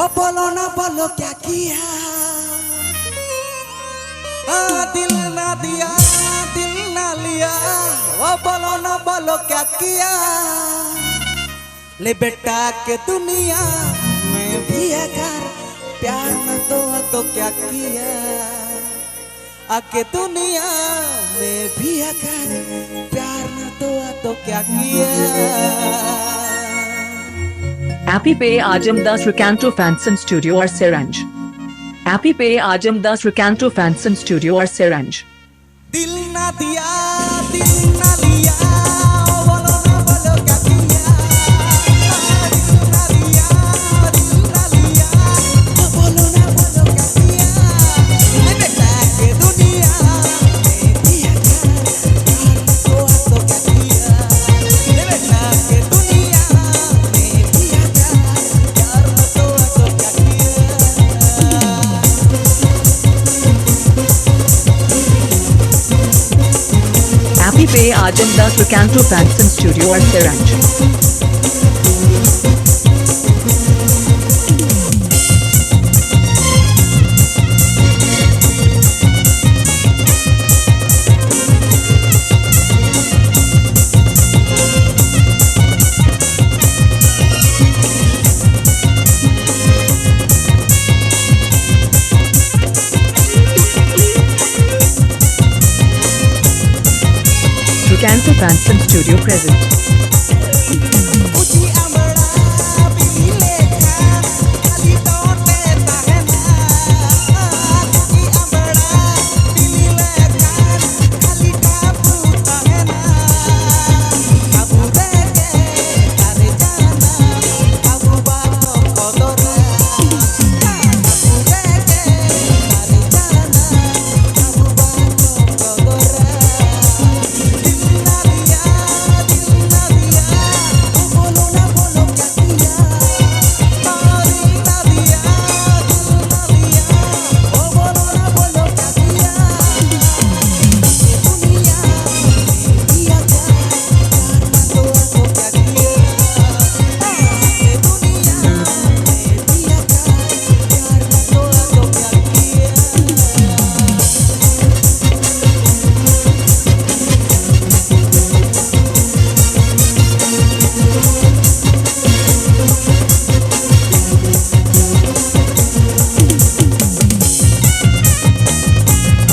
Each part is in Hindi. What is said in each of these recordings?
ओ बोलो ना बोलो क्या किया, दिल ना दिया दिल ना लिया। ओ बोलो ना बोलो क्या किया, ले बेटा के दुनिया में भी अगर प्यार न तो क्या किया, आके दुनिया में भी अगर प्यार न तो क्या किया। Happy Pay Ajamdas Recanto Fanson Studio or Seranj. Happy Pay Ajamdas Recanto Fanson Studio or Seranj. दिल ना दिया दिल ना लिया, बोलो ना बोलो क्या किया, दिल ना दिया दिल ना लिया, बोलो ना बोलो क्या किया, ले बेटा के दुनिया में भी अगर प्यार न तो क्या किया, ले बेटा के दुनिया में भी अगर प्यार न तो क्या किया। Happy Pay Ajamdas Recanto Fanson Studio or Seranj. Recanto Fanson Studio present.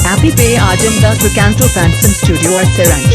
Happy Pay Ajamdas Recanto Fanson Studio or Seranj.